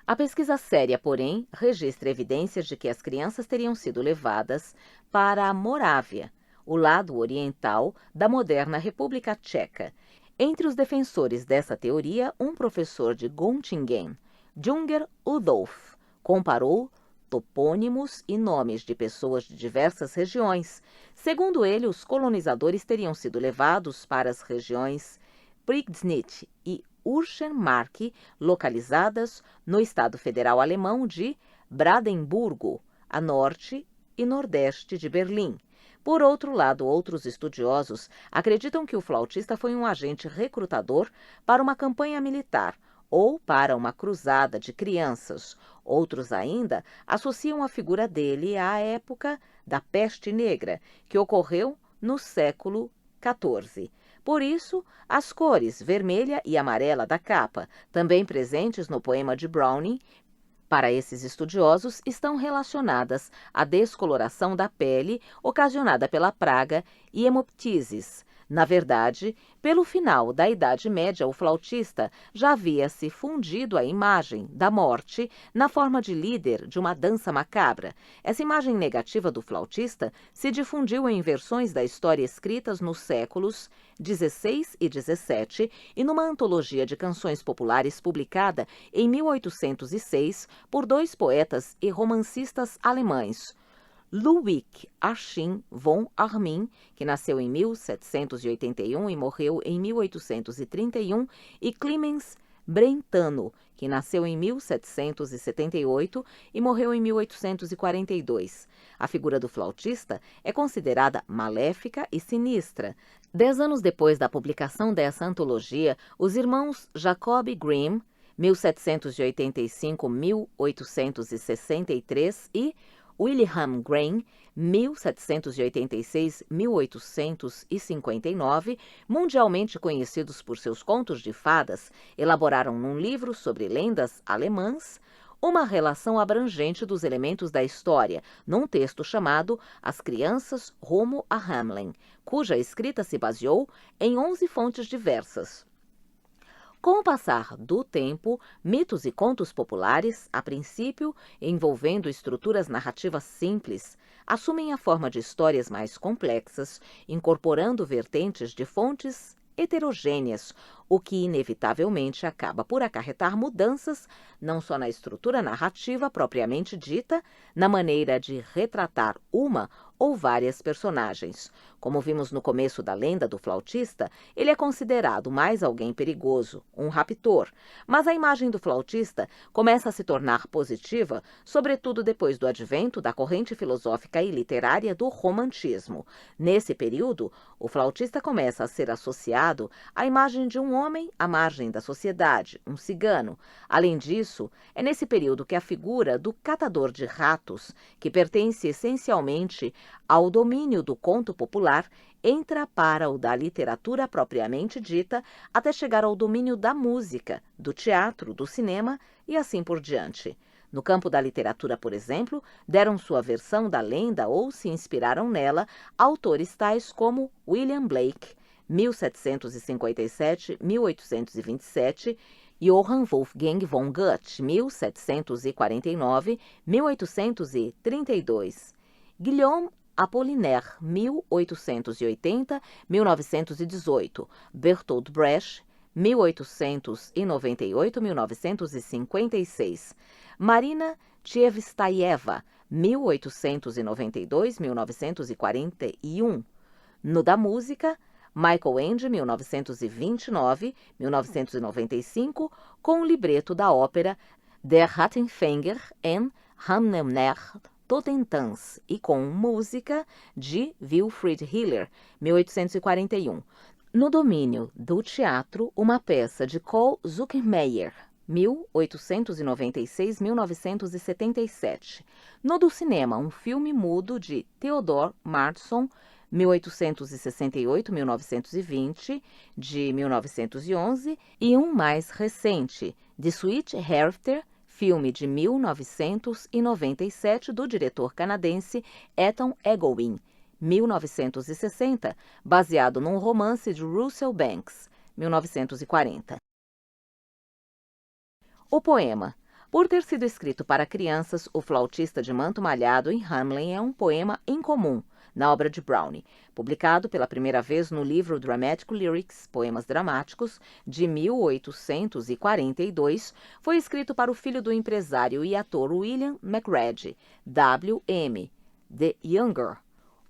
A pesquisa séria, porém, registra evidências de que as crianças teriam sido levadas para a Morávia. o lado oriental da moderna República Tcheca. Entre os defensores dessa teoria, um professor de Göttingen, Junger Udolf, comparou topônimos e nomes de pessoas de diversas regiões. Segundo ele, os colonizadores teriam sido levados para as regiões Prignitz e Urschermark, localizadas no estado federal alemão de Brandemburgo, a norte e nordeste de Berlim. Por outro lado, outros estudiosos acreditam que o flautista foi um agente recrutador para uma campanha militar ou para uma cruzada de crianças. Outros ainda associam a figura dele à época da peste negra, que ocorreu no século XIV. Por isso, as cores vermelha e amarela da capa, também presentes no poema de Browning, para esses estudiosos, estão relacionadas à descoloração da pele ocasionada pela praga e hemoptises. Na verdade, pelo final da Idade Média, o flautista já havia se fundido à imagem da morte na forma de líder de uma dança macabra. Essa imagem negativa do flautista se difundiu em versões da história escritas nos séculos XVI e XVII e numa antologia de canções populares publicada em 1806 por dois poetas e romancistas alemães, Ludwig Achim von Arnim, que nasceu em 1781 e morreu em 1831, e Clemens Brentano, que nasceu em 1778 e morreu em 1842. A figura do flautista é considerada maléfica e sinistra. 10 anos depois da publicação dessa antologia, os irmãos Jacob Grimm, 1785-1863, e Wilhelm Grimm, 1786-1859, mundialmente conhecidos por seus contos de fadas, elaboraram num livro sobre lendas alemãs uma relação abrangente dos elementos da história, num texto chamado As Crianças Rumo a Hamelin, cuja escrita se baseou em 11 fontes diversas. Com o passar do tempo, mitos e contos populares, a princípio envolvendo estruturas narrativas simples, assumem a forma de histórias mais complexas, incorporando vertentes de fontes heterogêneas, o que inevitavelmente acaba por acarretar mudanças não só na estrutura narrativa propriamente dita, na maneira de retratar uma ou várias personagens. Como vimos no começo da lenda do flautista, ele é considerado mais alguém perigoso, um raptor, mas a imagem do flautista começa a se tornar positiva, sobretudo depois do advento da corrente filosófica e literária do romantismo. Nesse período, o flautista começa a ser associado à imagem de um homem à margem da sociedade, um cigano. Além disso, é nesse período que a figura do catador de ratos, que pertence essencialmente ao domínio do conto popular, entra para o da literatura propriamente dita, até chegar ao domínio da música, do teatro, do cinema e assim por diante. No campo da literatura, por exemplo, deram sua versão da lenda ou se inspiraram nela autores tais como William Blake, 1757-1827, Johann Wolfgang von Goethe, 1749-1832, Guillaume Apollinaire, 1880-1918, Bertolt Brecht, 1898-1956, Marina Tsvetaeva, 1892-1941. No da música, Michael Ende, 1929-1995, com o libreto da ópera Der Rattenfänger en Hamnner Totentanz e com música de Wilfried Hiller, 1841. No domínio do teatro, uma peça de Carl Zuckmeier, 1896-1977. No do cinema, um filme mudo de Theodor Martson, 1868-1920, de 1911, e um mais recente, de Sweet Herfter, filme de 1997 do diretor canadense Ethan Egoin, 1960, baseado num romance de Russell Banks, 1940. O poema. Por ter sido escrito para crianças, O Flautista de Manto Malhado em Hamelin é um poema incomum. na obra de Browning. Publicado pela primeira vez no livro Dramatic Lyrics, Poemas Dramáticos, de 1842, foi escrito para o filho do empresário e ator William McReady, W.M. the Younger.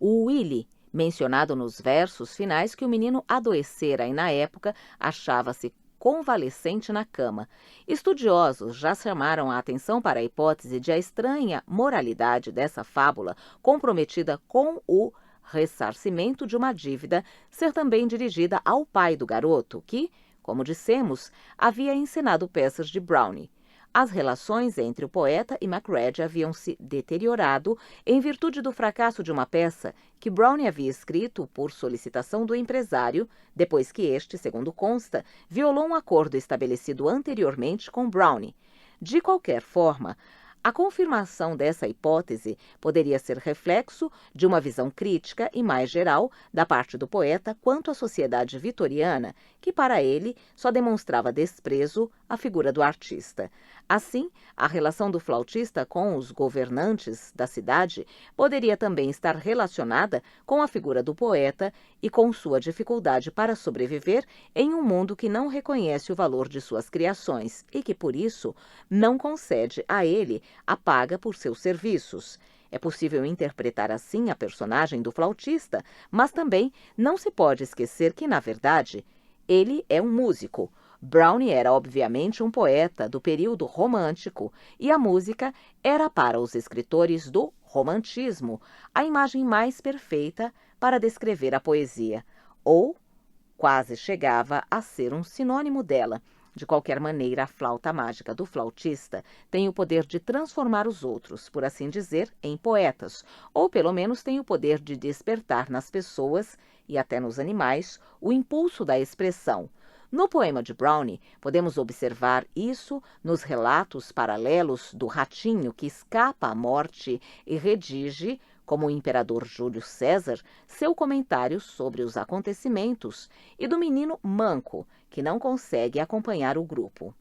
O Willie, mencionado nos versos finais que o menino adoecera e, na época, achava-se convalescente na cama. Estudiosos já chamaram a atenção para a hipótese de a estranha moralidade dessa fábula, comprometida com o ressarcimento de uma dívida, ser também dirigida ao pai do garoto, que, como dissemos, havia encenado peças de Browning. As relações entre o poeta e Macready haviam se deteriorado em virtude do fracasso de uma peça que Browning havia escrito por solicitação do empresário, depois que este, segundo consta, violou um acordo estabelecido anteriormente com Browning. De qualquer forma, a confirmação dessa hipótese poderia ser reflexo de uma visão crítica e mais geral da parte do poeta quanto à sociedade vitoriana, que para ele só demonstrava desprezo à figura do artista. Assim, a relação do flautista com os governantes da cidade poderia também estar relacionada com a figura do poeta e com sua dificuldade para sobreviver em um mundo que não reconhece o valor de suas criações e que, por isso, não concede a ele a paga por seus serviços. É possível interpretar assim a personagem do flautista, mas também não se pode esquecer que, na verdade, ele é um músico. Browning era, obviamente, um poeta do período romântico e a música era, para os escritores do romantismo, a imagem mais perfeita para descrever a poesia, ou quase chegava a ser um sinônimo dela. De qualquer maneira, a flauta mágica do flautista tem o poder de transformar os outros, por assim dizer, em poetas, ou pelo menos tem o poder de despertar nas pessoas e até nos animais o impulso da expressão. No poema de Browning, podemos observar isso nos relatos paralelos do ratinho que escapa à morte e redige, como o imperador Júlio César, seu comentário sobre os acontecimentos, e do menino manco, que não consegue acompanhar o grupo.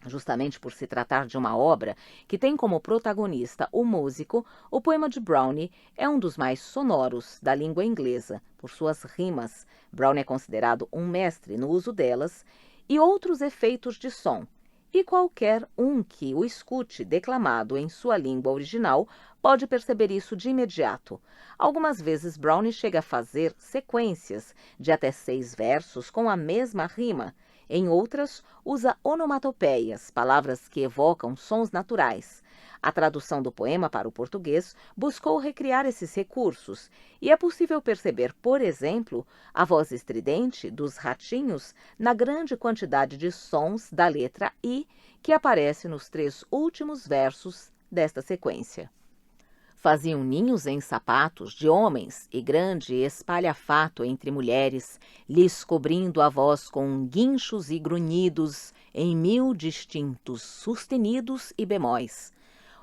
Justamente por se tratar de uma obra que tem como protagonista o músico, o poema de Browning é um dos mais sonoros da língua inglesa, por suas rimas. Browning é considerado um mestre no uso delas e outros efeitos de som, e qualquer um que o escute declamado em sua língua original pode perceber isso de imediato. Algumas vezes Browning chega a fazer sequências de até 6 versos com a mesma rima. Em outras, usa onomatopeias, palavras que evocam sons naturais. A tradução do poema para o português buscou recriar esses recursos, e é possível perceber, por exemplo, a voz estridente dos ratinhos na grande quantidade de sons da letra I que aparece nos 3 últimos versos desta sequência. Faziam ninhos em sapatos de homens e grande espalhafato entre mulheres, lhes cobrindo a voz com guinchos e grunhidos em 1000 distintos sustenidos e bemóis.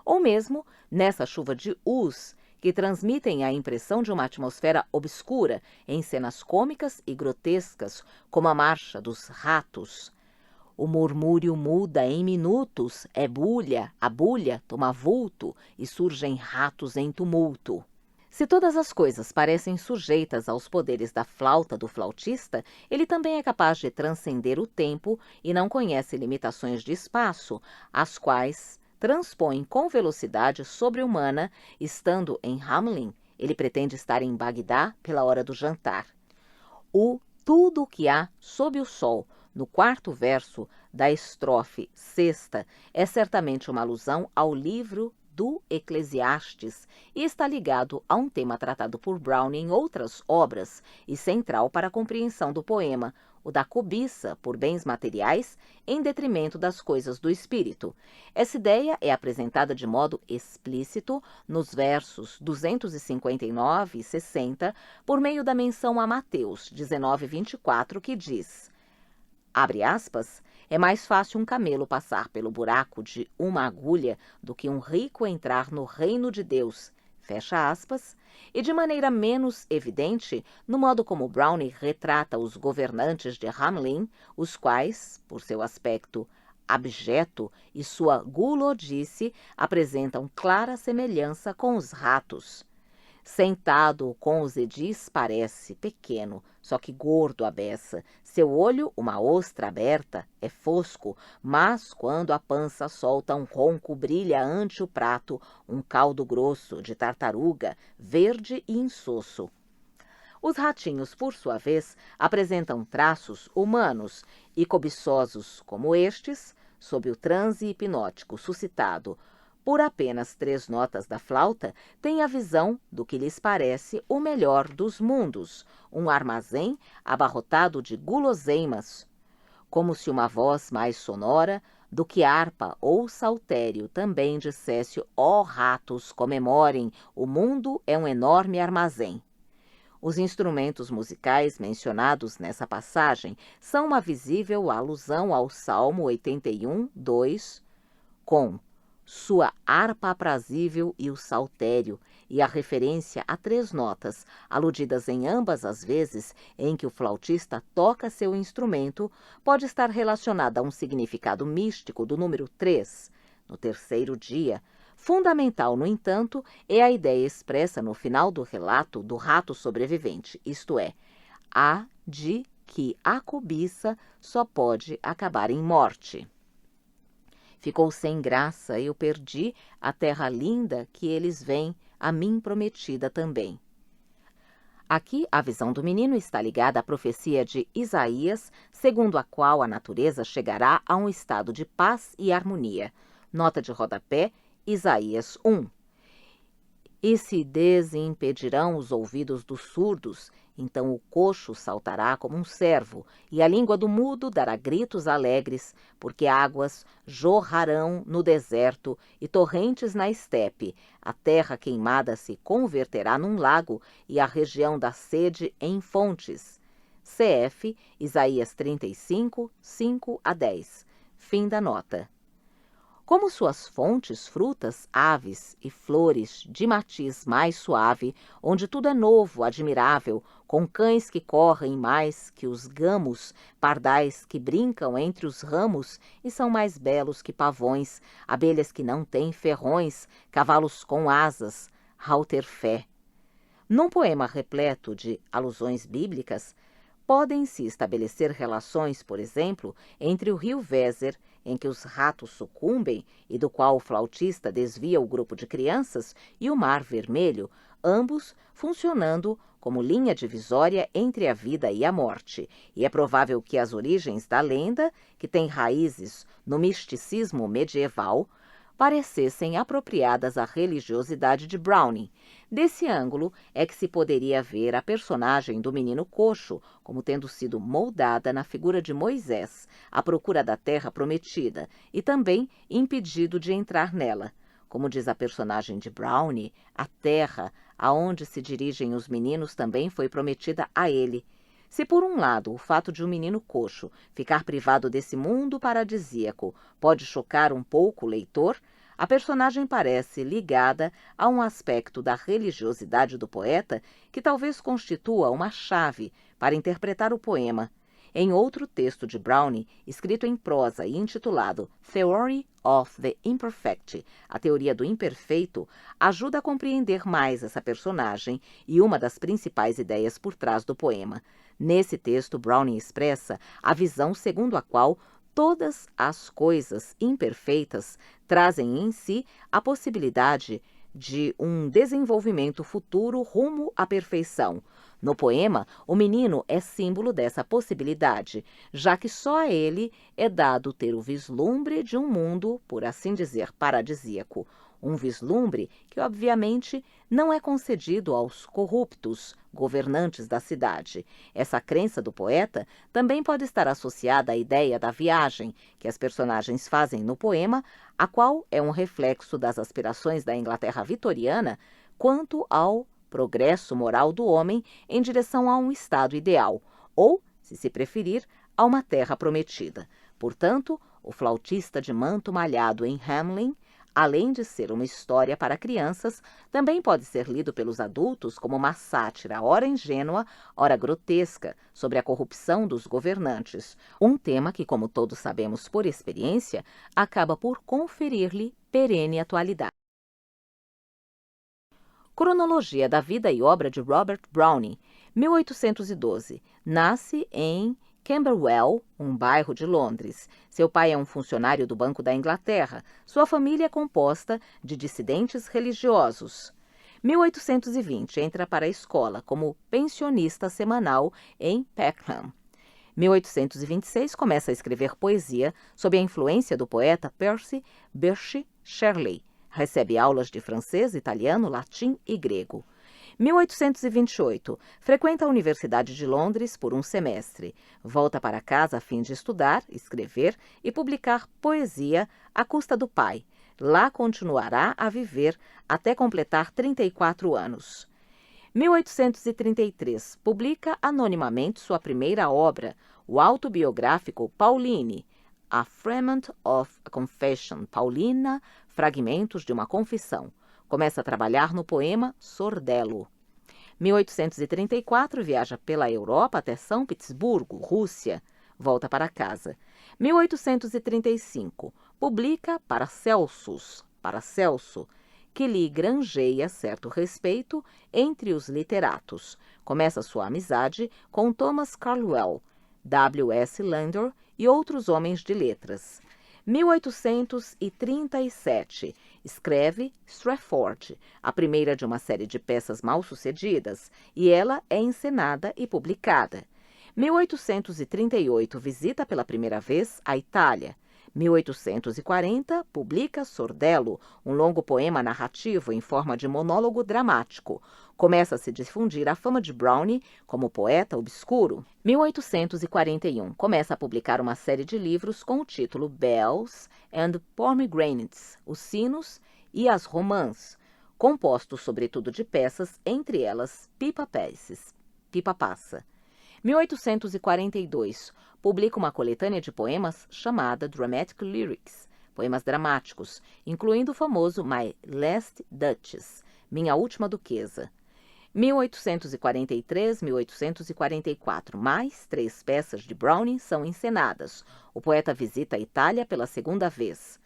Ou mesmo nessa chuva de us, que transmitem a impressão de uma atmosfera obscura em cenas cômicas e grotescas, como a marcha dos ratos. O murmúrio muda em minutos, é bulha, a bulha toma vulto e surgem ratos em tumulto. Se todas as coisas parecem sujeitas aos poderes da flauta do flautista, ele também é capaz de transcender o tempo e não conhece limitações de espaço, as quais transpõe com velocidade sobre-humana. Estando em Hamelin, ele pretende estar em Bagdá pela hora do jantar. O tudo o que há sob o sol, no 4º verso da estrofe 6ª, é certamente uma alusão ao livro do Eclesiastes e está ligado a um tema tratado por Browning em outras obras e central para a compreensão do poema, o da cobiça por bens materiais em detrimento das coisas do espírito. Essa ideia é apresentada de modo explícito nos versos 259 e 60 por meio da menção a Mateus 19:24, que diz: abre aspas, é mais fácil um camelo passar pelo buraco de uma agulha do que um rico entrar no reino de Deus, fecha aspas, e de maneira menos evidente no modo como Browning retrata os governantes de Hamelin, os quais, por seu aspecto abjeto e sua gulodice, apresentam clara semelhança com os ratos. Sentado com os edis parece pequeno, só que gordo a beça. Seu olho, uma ostra aberta, é fosco, mas quando a pança solta um ronco brilha ante o prato um caldo grosso de tartaruga, verde e insosso. Os ratinhos, por sua vez, apresentam traços humanos e cobiçosos como estes, sob o transe hipnótico suscitado por apenas 3 notas da flauta, têm a visão do que lhes parece o melhor dos mundos, um armazém abarrotado de guloseimas, como se uma voz mais sonora do que harpa ou saltério também dissesse: ó ratos, comemorem, o mundo é um enorme armazém. Os instrumentos musicais mencionados nessa passagem são uma visível alusão ao Salmo 81, 2, com sua harpa aprazível e o saltério, e a referência a 3 notas, aludidas em ambas as vezes em que o flautista toca seu instrumento, pode estar relacionada a um significado místico do número 3, no 3º dia. Fundamental, no entanto, é a ideia expressa no final do relato do rato sobrevivente, isto é, a de que a cobiça só pode acabar em morte. Ficou sem graça, eu perdi a terra linda que eles veem, a mim prometida também. Aqui, a visão do menino está ligada à profecia de Isaías, segundo a qual a natureza chegará a um estado de paz e harmonia. Nota de rodapé, Isaías 1. E se desimpedirão os ouvidos dos surdos, então o coxo saltará como um cervo, e a língua do mudo dará gritos alegres, porque águas jorrarão no deserto e torrentes na estepe, a terra queimada se converterá num lago e a região da sede em fontes. CF, Isaías 35, 5 a 10. Fim da nota. Como suas fontes, frutas, aves e flores de matiz mais suave, onde tudo é novo, admirável, com cães que correm mais que os gamos, pardais que brincam entre os ramos e são mais belos que pavões, abelhas que não têm ferrões, cavalos com asas, Halterfé. Num poema repleto de alusões bíblicas, podem-se estabelecer relações, por exemplo, entre o rio Vézer, em que os ratos sucumbem e do qual o flautista desvia o grupo de crianças, e o Mar Vermelho, ambos funcionando como linha divisória entre a vida e a morte. E é provável que as origens da lenda, que tem raízes no misticismo medieval, parecessem apropriadas à religiosidade de Browning. Desse ângulo é que se poderia ver a personagem do menino coxo como tendo sido moldada na figura de Moisés, à procura da terra prometida, e também impedido de entrar nela. Como diz a personagem de Browning, a terra aonde se dirigem os meninos também foi prometida a ele. Se, por um lado, o fato de um menino coxo ficar privado desse mundo paradisíaco pode chocar um pouco o leitor, a personagem parece ligada a um aspecto da religiosidade do poeta que talvez constitua uma chave para interpretar o poema. Em outro texto de Browning, escrito em prosa e intitulado Theory of the Imperfect, a teoria do imperfeito, ajuda a compreender mais essa personagem e uma das principais ideias por trás do poema. Nesse texto, Browning expressa a visão segundo a qual todas as coisas imperfeitas trazem em si a possibilidade de um desenvolvimento futuro rumo à perfeição. No poema, o menino é símbolo dessa possibilidade, já que só a ele é dado ter o vislumbre de um mundo, por assim dizer, paradisíaco. Um vislumbre que, obviamente, não é concedido aos corruptos governantes da cidade. Essa crença do poeta também pode estar associada à ideia da viagem que as personagens fazem no poema, a qual é um reflexo das aspirações da Inglaterra vitoriana quanto ao progresso moral do homem em direção a um estado ideal, ou, se preferir, a uma terra prometida. Portanto, o flautista de manto malhado em Hamelin, além de ser uma história para crianças, também pode ser lido pelos adultos como uma sátira, ora ingênua, ora grotesca, sobre a corrupção dos governantes, um tema que, como todos sabemos por experiência, acaba por conferir-lhe perene atualidade. Cronologia da vida e obra de Robert Browning, 1812. Nasce em Camberwell, um bairro de Londres. Seu pai é um funcionário do Banco da Inglaterra. Sua família é composta de dissidentes religiosos. 1820. Entra para a escola como pensionista semanal em Peckham. 1826. Começa a escrever poesia sob a influência do poeta Percy Bysshe Shelley. Recebe aulas de francês, italiano, latim e grego. 1828. Frequenta a Universidade de Londres por um semestre. Volta para casa a fim de estudar, escrever e publicar poesia à custa do pai. Lá continuará a viver até completar 34 anos. 1833. Publica anonimamente sua primeira obra, o autobiográfico Pauline, A Fragment of a Confession, Paulina, Fragmentos de uma Confissão. Começa a trabalhar no poema Sordello. 1834, viaja pela Europa até São Petersburgo, Rússia. Volta para casa. 1835, publica Paracelso, que lhe granjeia certo respeito entre os literatos. Começa sua amizade com Thomas Carlyle, W.S. Landor e outros homens de letras. 1837, escreve Strafford, a primeira de uma série de peças mal-sucedidas, e ela é encenada e publicada. 1838, visita pela primeira vez a Itália. 1840, publica Sordello, um longo poema narrativo em forma de monólogo dramático. Começa a se difundir a fama de Browning como poeta obscuro. 1841, começa a publicar uma série de livros com o título Bells and Pomegranates, Os Sinos e as Romãs, compostos sobretudo de peças, entre elas Pipa Passa. 1842, publica uma coletânea de poemas chamada Dramatic Lyrics, poemas dramáticos, incluindo o famoso My Last Duchess, Minha Última Duquesa. 1843, 1844, mais 3 peças de Browning são encenadas. O poeta visita a Itália pela segunda vez.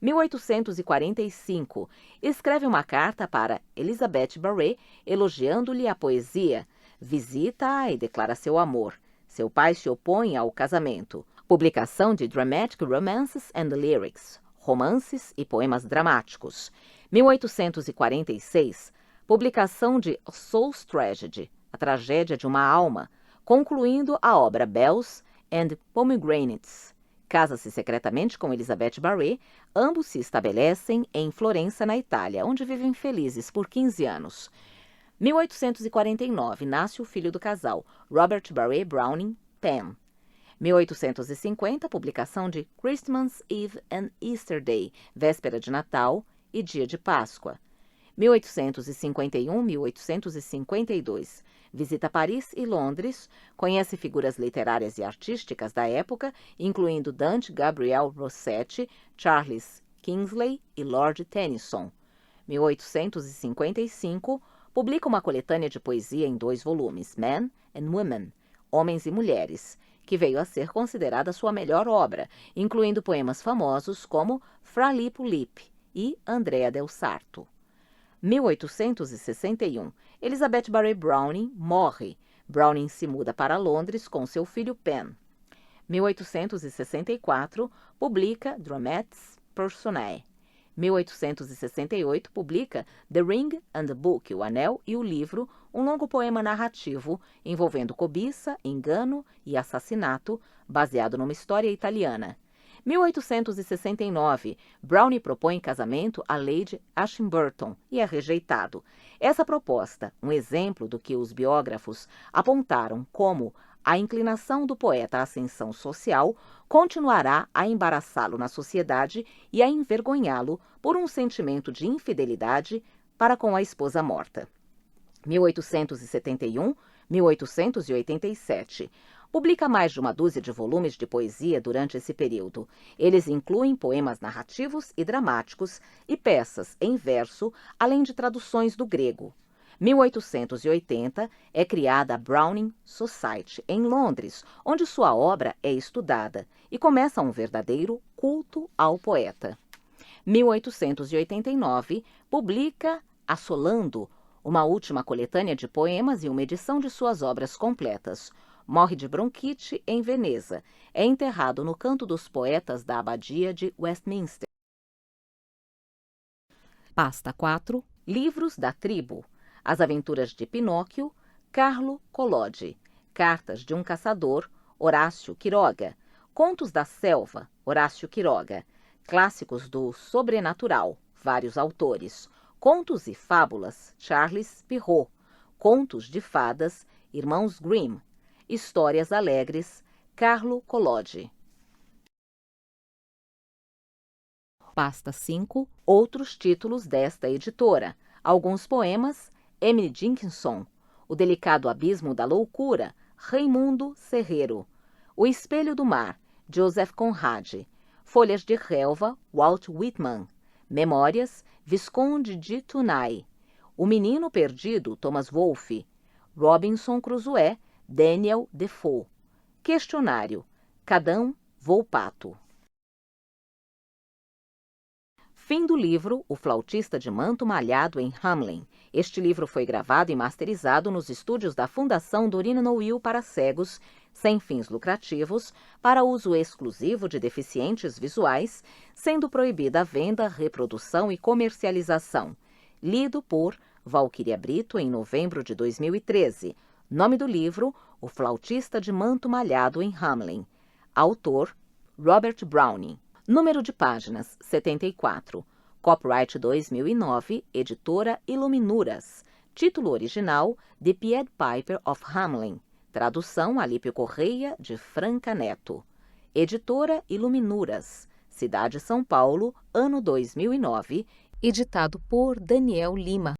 1845, escreve uma carta para Elizabeth Barrett, elogiando-lhe a poesia. Visita-a e declara seu amor. Seu pai se opõe ao casamento. Publicação de Dramatic Romances and Lyrics, romances e poemas dramáticos. 1846, publicação de Soul's Tragedy, a tragédia de uma alma, concluindo a obra Bells and Pomegranates. Casa-se secretamente com Elizabeth Barrett, ambos se estabelecem em Florença, na Itália, onde vivem felizes por 15 anos. 1849, nasce o filho do casal, Robert Barrett Browning Penn. 1850, publicação de Christmas Eve and Easter Day, véspera de Natal e dia de Páscoa. 1851, 1852, visita Paris e Londres, conhece figuras literárias e artísticas da época, incluindo Dante Gabriel Rossetti, Charles Kingsley e Lord Tennyson. 1855, publica uma coletânea de poesia em 2 volumes, Men and Women, Homens e Mulheres, que veio a ser considerada sua melhor obra, incluindo poemas famosos como Fra Lippo Lippi e Andrea del Sarto. 1861, Elizabeth Barrett Browning morre. Browning se muda para Londres com seu filho Penn. 1864, publica Dramatis Personae. 1868, publica The Ring and the Book, O Anel e o Livro, um longo poema narrativo envolvendo cobiça, engano e assassinato, baseado numa história italiana. 1869, Browning propõe casamento a Lady Ashburton e é rejeitado. Essa proposta, um exemplo do que os biógrafos apontaram como a inclinação do poeta à ascensão social, continuará a embaraçá-lo na sociedade e a envergonhá-lo por um sentimento de infidelidade para com a esposa morta. 1871, 1887. Publica mais de uma dúzia de volumes de poesia durante esse período. Eles incluem poemas narrativos e dramáticos e peças em verso, além de traduções do grego. 1880, é criada a Browning Society, em Londres, onde sua obra é estudada, e começa um verdadeiro culto ao poeta. 1889, publica Assolando uma última coletânea de poemas e uma edição de suas obras completas. Morre de bronquite em Veneza. É enterrado no Canto dos Poetas da Abadia de Westminster. Pasta 4. Livros da Tribo. As Aventuras de Pinóquio, Carlo Collodi. Cartas de um Caçador, Horácio Quiroga. Contos da Selva, Horácio Quiroga. Clássicos do Sobrenatural, vários autores. Contos e Fábulas, Charles Perrault. Contos de Fadas, Irmãos Grimm. Histórias Alegres, Carlo Collodi. Pasta 5. Outros títulos desta editora. Alguns poemas, Emily Dickinson. O Delicado Abismo da Loucura, Raimundo Serreiro. O Espelho do Mar, Joseph Conrad. Folhas de Relva, Walt Whitman. Memórias, Visconde de Tunai. O Menino Perdido, Thomas Wolfe. Robinson Crusoe, Daniel Defoe. Questionário, Cadão Volpato. Fim do livro O Flautista de Manto Malhado em Hamelin. Este livro foi gravado e masterizado nos estúdios da Fundação Dorina Noel para cegos, sem fins lucrativos, para uso exclusivo de deficientes visuais, sendo proibida a venda, reprodução e comercialização. Lido por Valquíria Brito em novembro de 2013. Nome do livro, O Flautista de Manto Malhado em Hamelin. Autor, Robert Browning. Número de páginas, 74. Copyright 2009, editora Iluminuras. Título original, The Pied Piper of Hamelin. Tradução, Alípio Correia, de Franca Neto. Editora Iluminuras. Cidade São Paulo, ano 2009. Editado por Daniel Lima.